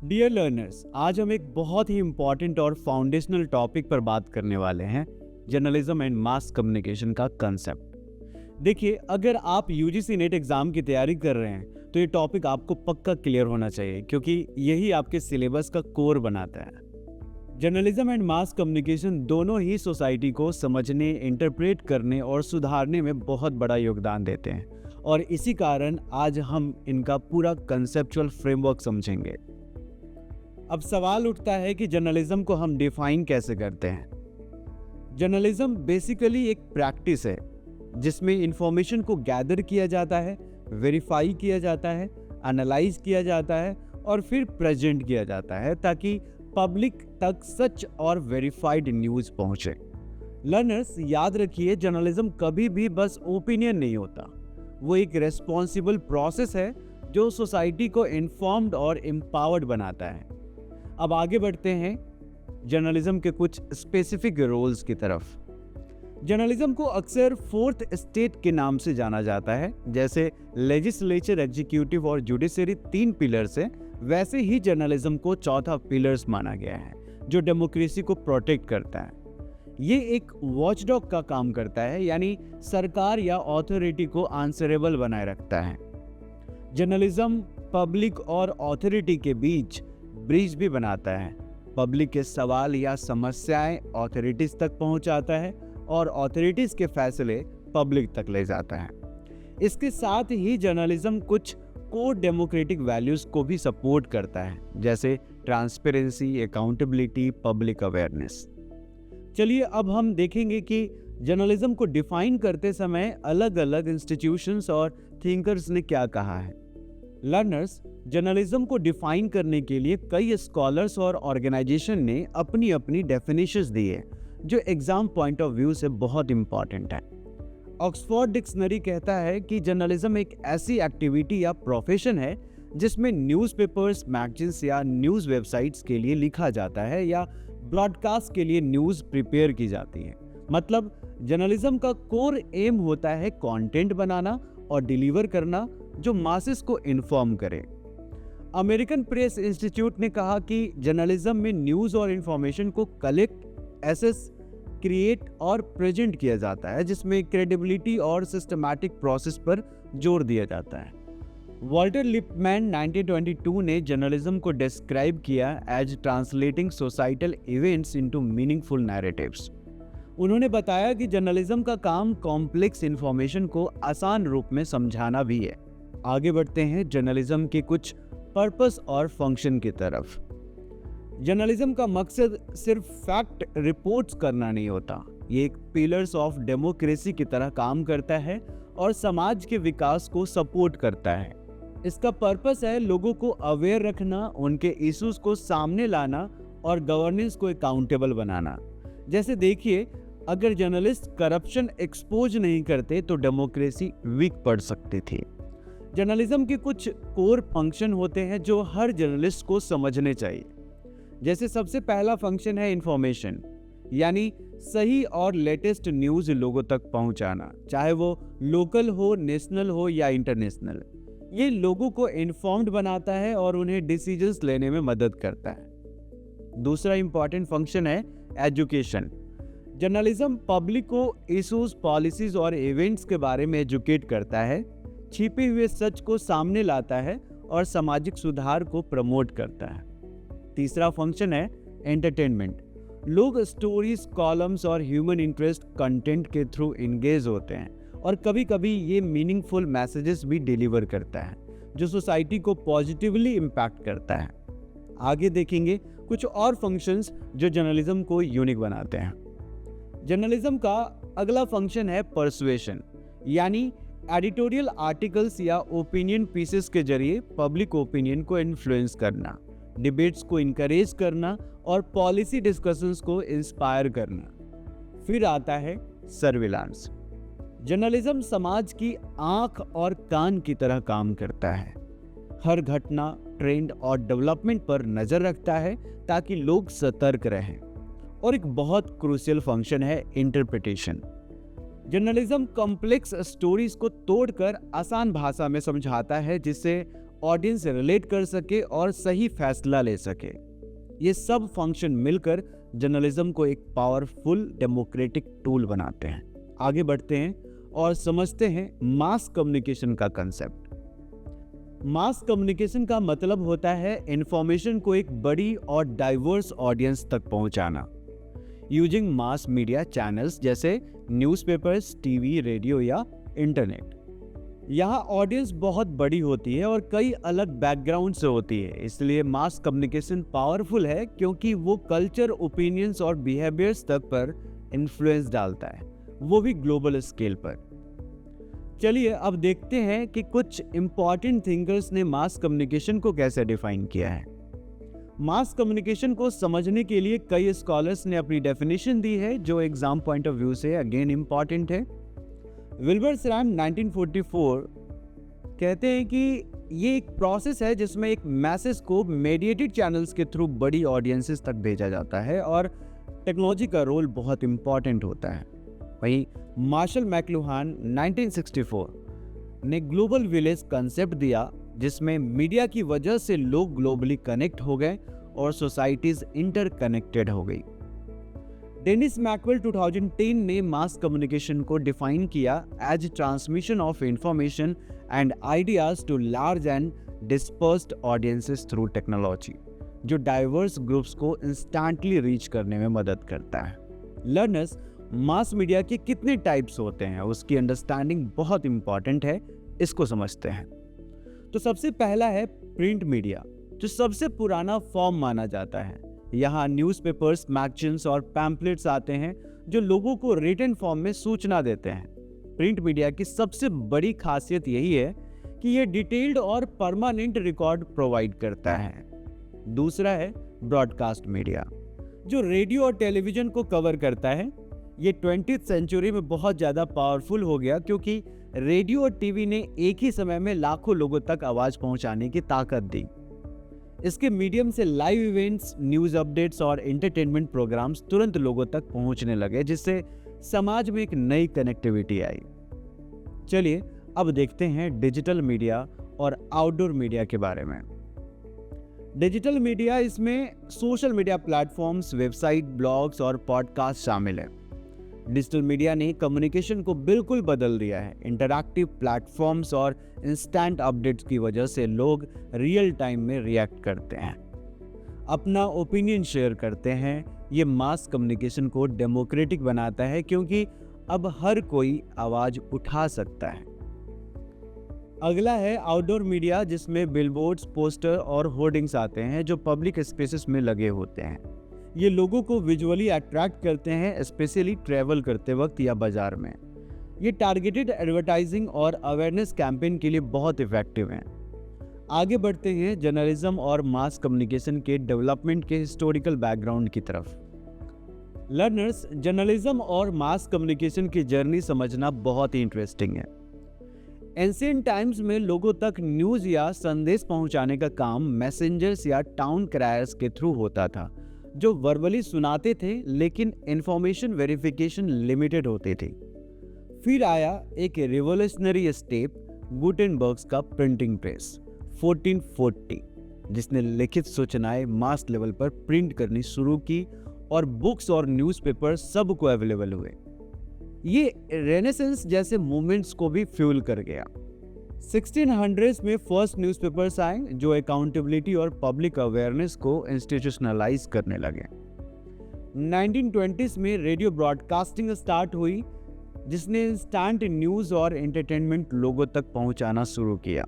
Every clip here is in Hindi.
डियर लर्नर्स, आज हम एक बहुत ही इम्पॉर्टेंट और फाउंडेशनल टॉपिक पर बात करने वाले हैं, जर्नलिज्म एंड मास कम्युनिकेशन का कंसेप्ट। देखिए, अगर आप यूजीसी नेट एग्जाम की तैयारी कर रहे हैं तो ये टॉपिक आपको पक्का क्लियर होना चाहिए, क्योंकि यही आपके सिलेबस का कोर बनाता है। जर्नलिज्म एंड मास कम्युनिकेशन दोनों ही सोसाइटी को समझने, इंटरप्रेट करने और सुधारने में बहुत बड़ा योगदान देते हैं, और इसी कारण आज हम इनका पूरा कंसेप्चुअल फ्रेमवर्क समझेंगे। अब सवाल उठता है कि जर्नलिज्म को हम डिफाइन कैसे करते हैं। जर्नलिज्म बेसिकली एक प्रैक्टिस है जिसमें इंफॉर्मेशन को गैदर किया जाता है, वेरीफाई किया जाता है, एनालाइज किया जाता है और फिर प्रेजेंट किया जाता है ताकि पब्लिक तक सच और वेरीफाइड न्यूज़ पहुंचे। लर्नर्स, याद रखिए, जर्नलिज्म कभी भी बस ओपिनियन नहीं होता, वो एक रेस्पॉन्सिबल प्रोसेस है जो सोसाइटी को इन्फॉर्म्ड और एम्पावर्ड बनाता है। अब आगे बढ़ते हैं जर्नलिज्म के कुछ स्पेसिफिक रोल्स की तरफ। जर्नलिज्म को अक्सर फोर्थ स्टेट के नाम से जाना जाता है। जैसे लेजिस्लेचर, एग्जीक्यूटिव और जुडिशरी 3 पिलर्स हैं, वैसे ही जर्नलिज्म को चौथा पिलर्स माना गया है जो डेमोक्रेसी को प्रोटेक्ट करता है। ये एक वॉचडॉग का काम करता है, यानी सरकार या अथॉरिटी को आंसरेबल बनाए रखता है। जर्नलिज्म पब्लिक और अथॉरिटी के बीच ब्रिज भी बनाता है। पब्लिक के सवाल या समस्याएं अथॉरिटीज तक पहुंचाता है और अथॉरिटीज के फैसले पब्लिक तक ले जाता है। इसके साथ ही जर्नलिज्म कुछ कोर डेमोक्रेटिक वैल्यूज को भी सपोर्ट करता है, जैसे ट्रांसपेरेंसी, अकाउंटेबिलिटी, पब्लिक अवेयरनेस। चलिए अब हम देखेंगे कि जर्नलिज्म को डिफाइन करते समय अलग अलग इंस्टीट्यूशंस और थिंकर्स ने क्या कहा है। लर्नर्स, जर्नलिज्म को डिफाइन करने के लिए कई स्कॉलर्स और ऑर्गेनाइजेशन ने अपनी अपनी डेफिनेशंस दी है जो एग्जाम पॉइंट ऑफ व्यू से बहुत इंपॉर्टेंट है। ऑक्सफोर्ड डिक्शनरी कहता है कि जर्नलिज्म एक ऐसी एक्टिविटी या प्रोफेशन है जिसमें न्यूज़पेपर्स, मैगजीन्स या न्यूज़ वेबसाइट्स के लिए लिखा जाता है या ब्रॉडकास्ट के लिए न्यूज़ प्रिपेयर की जाती है। मतलब जर्नलिज्म का कोर एम होता है कंटेंट बनाना और डिलीवर करना जो मासेस को इन्फॉर्म करे। अमेरिकन प्रेस इंस्टीट्यूट ने कहा कि जर्नलिज्म में न्यूज़ और इंफॉर्मेशन को कलेक्ट, एसेस, क्रिएट और प्रेजेंट किया जाता है, जिसमें क्रेडिबिलिटी और सिस्टमैटिक प्रोसेस पर जोर दिया जाता है। वॉल्टर लिपमैन 1922 ने जर्नलिज्म को डिस्क्राइब किया as translating societal events into meaningful narratives. उन्होंने बताया कि जर्नलिज्म का काम कॉम्प्लेक्स इंफॉर्मेशन को आसान रूप में समझाना भी है। आगे बढ़ते हैं जर्नलिज्म के कुछ पर्पस और फंक्शन की तरफ। जर्नलिज्म का मकसद सिर्फ फैक्ट रिपोर्ट्स करना नहीं होता, ये एक पिलर्स ऑफ डेमोक्रेसी की तरह काम करता है और समाज के विकास को सपोर्ट करता है। इसका पर्पस है लोगों को अवेयर रखना, उनके इश्यूज को सामने लाना और गवर्नेंस को अकाउंटेबल बनाना। जैसे देखिए, अगर जर्नलिस्ट करप्शन एक्सपोज नहीं करते तो डेमोक्रेसी वीक पड़ सकती थी। जर्नलिज्म के कुछ कोर फंक्शन होते हैं जो हर जर्नलिस्ट को समझने चाहिए। जैसे सबसे पहला फंक्शन है इंफॉर्मेशन, यानी सही और लेटेस्ट न्यूज़ लोगों तक पहुंचाना, चाहे वो लोकल हो, नेशनल हो या इंटरनेशनल। ये लोगों को इन्फॉर्म्ड बनाता है और उन्हें डिसीजंस लेने में मदद करता है। दूसरा इंपॉर्टेंट फंक्शन है एजुकेशन। जर्नलिज्म पब्लिक को इश्यूज, पॉलिसीज और इवेंट्स के बारे में एजुकेट करता है, छिपे हुए सच को सामने लाता है और सामाजिक सुधार को प्रमोट करता है। तीसरा फंक्शन है एंटरटेनमेंट। लोग स्टोरीज, कॉलम्स और ह्यूमन इंटरेस्ट कंटेंट के थ्रू इंगेज होते हैं और कभी कभी ये मीनिंगफुल मैसेजेस भी डिलीवर करता है जो सोसाइटी को पॉजिटिवली इम्पैक्ट करता है। आगे देखेंगे कुछ और फंक्शंस जो जर्नलिज्म को यूनिक बनाते हैं। जर्नलिज्म का अगला फंक्शन है परसुएशन, यानी एडिटोरियल आर्टिकल्स या ओपिनियन पीसेस के जरिए पब्लिक ओपिनियन को इन्फ्लुएंस करना, डिबेट्स को इनकरेज करना और पॉलिसी डिस्कशंस को इंस्पायर करना। फिर आता है सर्विलांस। जर्नलिज्म समाज की आंख और कान की तरह काम करता है, हर घटना, ट्रेंड और डेवलपमेंट पर नजर रखता है ताकि लोग सतर्क रहें। और एक बहुत क्रूशियल फंक्शन है इंटरप्रिटेशन। जर्नलिज्म कॉम्प्लेक्स स्टोरीज को तोड़कर आसान भाषा में समझाता है जिससे ऑडियंस से रिलेट कर सके और सही फैसला ले सके। ये सब फंक्शन मिलकर जर्नलिज्म को एक पावरफुल डेमोक्रेटिक टूल बनाते हैं। आगे बढ़ते हैं और समझते हैं मास कम्युनिकेशन का कंसेप्ट। मास कम्युनिकेशन का मतलब होता है इंफॉर्मेशन को एक बड़ी और डाइवर्स ऑडियंस तक पहुंचाना यूजिंग मास मीडिया चैनल्स जैसे न्यूज़पेपर्स, टीवी, रेडियो या इंटरनेट। यहाँ ऑडियंस बहुत बड़ी होती है और कई अलग बैकग्राउंड से होती है, इसलिए मास कम्युनिकेशन पावरफुल है क्योंकि वो कल्चर, ओपिनियंस और बिहेवियर्स तक पर इन्फ्लुएंस डालता है, वो भी ग्लोबल स्केल पर। चलिए अब देखते हैं कि कुछ इंपॉर्टेंट थिंकर्स ने मास कम्युनिकेशन को कैसे डिफाइन किया है। मास कम्युनिकेशन को समझने के लिए कई स्कॉलर्स ने अपनी डेफिनेशन दी है जो एग्जाम पॉइंट ऑफ व्यू से अगेन इंपॉर्टेंट है। विल्बर स्रैम 1944 कहते हैं कि ये एक प्रोसेस है जिसमें एक मैसेज को मीडिएटेड चैनल्स के थ्रू बड़ी ऑडियंसेस तक भेजा जाता है और टेक्नोलॉजी का रोल बहुत इंपॉर्टेंट होता है। वहीं मार्शल मैकलुहान 1964 ने ग्लोबल विलेज कंसेप्ट दिया जिसमें मीडिया की वजह से लोग ग्लोबली कनेक्ट हो गए और सोसाइटीज इंटरकनेक्टेड हो गई। डेनिस मैकवेल 2010 ने मास कम्युनिकेशन को डिफाइन किया as transmission of information and ideas to large and dispersed audiences through technology, जो डाइवर्स ग्रुप्स को इंस्टेंटली रीच करने में मदद करता है। लर्नर्स, मास मीडिया के कितने टाइप्स होते हैं उसकी अंडरस्टैंडिंग बहुत इंपॉर्टेंट है, इसको समझते हैं। तो सबसे पहला है प्रिंट मीडिया, जो सबसे पुराना फॉर्म माना जाता है। यहाँ न्यूज़पेपर्स, मैगजीन्स और पैम्पलेट्स आते हैं जो लोगों को रिटन फॉर्म में सूचना देते हैं। प्रिंट मीडिया की सबसे बड़ी खासियत यही है कि ये डिटेल्ड और परमानेंट रिकॉर्ड प्रोवाइड करता है। दूसरा है ब्रॉडकास्ट मीडिया, जो रेडियो और टेलीविजन को कवर करता है। ये 20th सेंचुरी में बहुत ज़्यादा पावरफुल हो गया क्योंकि रेडियो और टीवी ने एक ही समय में लाखों लोगों तक आवाज़ पहुंचाने की ताकत दी। इसके मीडियम से लाइव इवेंट्स, न्यूज़ अपडेट्स और एंटरटेनमेंट प्रोग्राम्स तुरंत लोगों तक पहुंचने लगे, जिससे समाज में एक नई कनेक्टिविटी आई। चलिए अब देखते हैं डिजिटल मीडिया और आउटडोर मीडिया के बारे में। डिजिटल मीडिया, इसमें social media platforms, website, blogs और पॉडकास्ट शामिल है। डिजिटल मीडिया ने कम्युनिकेशन को बिल्कुल बदल दिया है। इंटरैक्टिव प्लेटफॉर्म्स और इंस्टेंट अपडेट्स की वजह से लोग रियल टाइम में रिएक्ट करते हैं, अपना ओपिनियन शेयर करते हैं। ये मास कम्युनिकेशन को डेमोक्रेटिक बनाता है क्योंकि अब हर कोई आवाज उठा सकता है। अगला है आउटडोर मीडिया, जिसमें बिलबोर्ड्स, पोस्टर और होर्डिंग्स आते हैं जो पब्लिक स्पेसेस में लगे होते हैं। ये लोगों को विजुअली अट्रैक्ट करते हैं, स्पेशली ट्रैवल करते वक्त या बाजार में। ये टारगेटेड एडवर्टाइजिंग और अवेयरनेस कैंपेन के लिए बहुत इफेक्टिव हैं। आगे बढ़ते हैं जर्नलिज्म और मास कम्युनिकेशन के डेवलपमेंट के हिस्टोरिकल बैकग्राउंड की तरफ। लर्नर्स, जर्नलिज्म और मास कम्युनिकेशन की जर्नी समझना बहुत ही इंटरेस्टिंग है। एंशिएंट टाइम्स में लोगों तक न्यूज़ या संदेश पहुंचाने का काम मैसेंजर्स या टाउन क्रायर्स के थ्रू होता था, जो वर्बली सुनाते थे, लेकिन इंफॉर्मेशन वेरिफिकेशन लिमिटेड होती थी। फिर आया एक रिवोल्यूशनरी स्टेप, गुटेनबर्ग का प्रिंटिंग प्रेस 1440, जिसने लिखित सूचनाएं मास लेवल पर प्रिंट करनी शुरू की और बुक्स और न्यूज़पेपर सबको अवेलेबल हुए। ये रेनेसेंस जैसे मूवमेंट्स को भी फ्यूल कर गया। 1600s में फर्स्ट न्यूज़पेपर्स आए जो अकाउंटेबिलिटी और पब्लिक अवेयरनेस को इंस्टीट्यूशनलाइज करने लगे। 1920s में रेडियो ब्रॉडकास्टिंग स्टार्ट हुई, जिसने इंस्टेंट न्यूज़ और एंटरटेनमेंट लोगों तक पहुंचाना शुरू किया।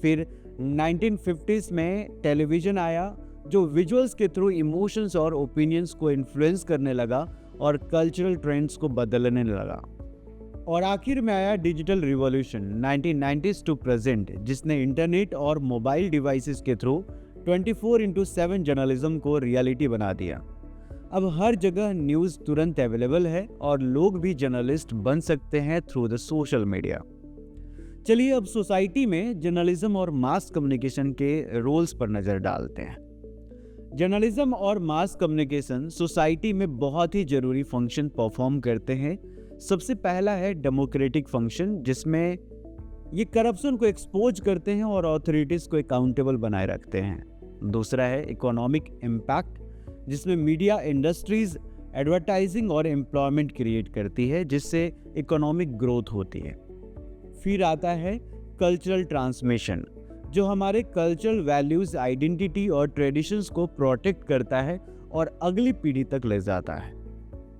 फिर 1950s में टेलीविज़न आया, जो विजुअल्स के थ्रू इमोशंस और ओपिनियंस को इन्फ्लुएंस करने लगा और कल्चरल ट्रेंड्स को बदलने लगा। और आखिर में आया digital revolution 1990s to present, जिसने इंटरनेट और मोबाइल डिवाइसेस के थ्रू 24/7 जर्नलिज्म को रियलिटी बना दिया। अब हर जगह न्यूज़ तुरंत अवेलेबल है और लोग भी जर्नलिस्ट बन सकते हैं थ्रू द सोशल मीडिया। चलिए अब सोसाइटी में जर्नलिज्म और मास कम्युनिकेशन के रोल्स पर नज़र डालते हैं। जर्नलिज्म और मास कम्युनिकेशन सोसाइटी में बहुत ही जरूरी फंक्शन परफॉर्म करते हैं। सबसे पहला है डेमोक्रेटिक फंक्शन, जिसमें ये करप्शन को एक्सपोज करते हैं और अथॉरिटीज को अकाउंटेबल बनाए रखते हैं। दूसरा है इकोनॉमिक इम्पैक्ट, जिसमें मीडिया इंडस्ट्रीज एडवर्टाइजिंग और एम्प्लॉयमेंट क्रिएट करती है, जिससे इकोनॉमिक ग्रोथ होती है। फिर आता है कल्चरल ट्रांसमिशन, जो हमारे कल्चरल वैल्यूज, आइडेंटिटी और ट्रेडिशंस को प्रोटेक्ट करता है और अगली पीढ़ी तक ले जाता है।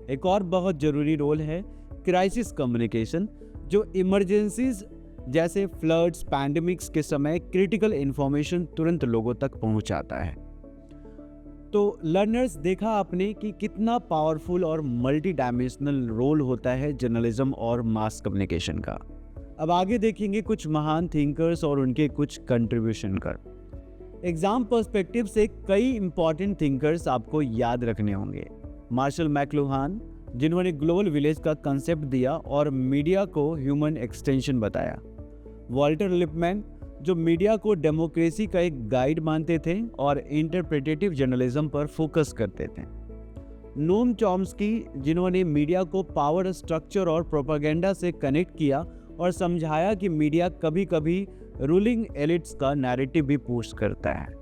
एक और बहुत ज़रूरी रोल है क्राइसिस कम्युनिकेशन, जो इमरजेंसीज जैसे फ्लड्स, पैंडेमिक्स के समय क्रिटिकल इंफॉर्मेशन तुरंत लोगों तक पहुंचाता है। तो लर्नर्स, देखा आपने कि कितना पावरफुल और मल्टी डायमेंशनल रोल होता है जर्नलिज्म और मास कम्युनिकेशन का। अब आगे देखेंगे कुछ महान थिंकर्स और उनके कुछ कंट्रीब्यूशन कर। एग्जाम पर्सपेक्टिव से कई इंपॉर्टेंट थिंकर्स आपको याद रखने होंगे। मार्शल मैकलुहान, जिन्होंने ग्लोबल विलेज का कंसेप्ट दिया और मीडिया को ह्यूमन एक्सटेंशन बताया। वॉल्टर लिपमैन, जो मीडिया को डेमोक्रेसी का एक गाइड मानते थे और इंटरप्रेटेटिव जर्नलिज्म पर फोकस करते थे। नोम चॉम्स्की, जिन्होंने मीडिया को पावर स्ट्रक्चर और प्रोपेगेंडा से कनेक्ट किया और समझाया कि मीडिया कभी कभी रूलिंग एलिट्स का नैरेटिव भी पोस्ट करता है।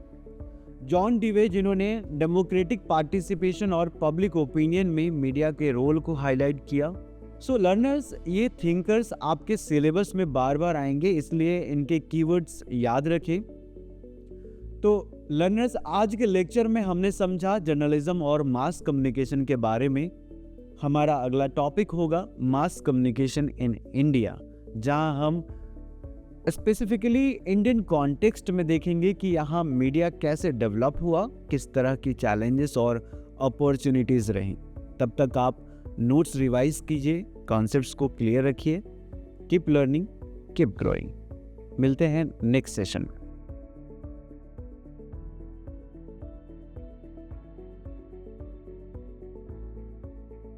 जॉन डीवे, जिन्होंने डेमोक्रेटिक पार्टिसिपेशन और पब्लिक ओपिनियन में मीडिया के रोल को हाईलाइट किया। सो लर्नर्स, ये थिंकर्स आपके सिलेबस में बार बार आएंगे, इसलिए इनके कीवर्ड्स याद रखें। तो लर्नर्स, आज के लेक्चर में हमने समझा जर्नलिज्म और मास कम्युनिकेशन के बारे में। हमारा अगला टॉपिक होगा मास कम्युनिकेशन इन इंडिया, जहां हम स्पेसिफिकली इंडियन कॉन्टेक्स्ट में देखेंगे कि यहाँ मीडिया कैसे डेवलप हुआ, किस तरह की चैलेंजेस और अपॉर्चुनिटीज़ रहीं। तब तक आप नोट्स रिवाइज कीजिए, कॉन्सेप्ट्स को क्लियर रखिए। Keep learning, keep growing. मिलते हैं नेक्स्ट सेशन में।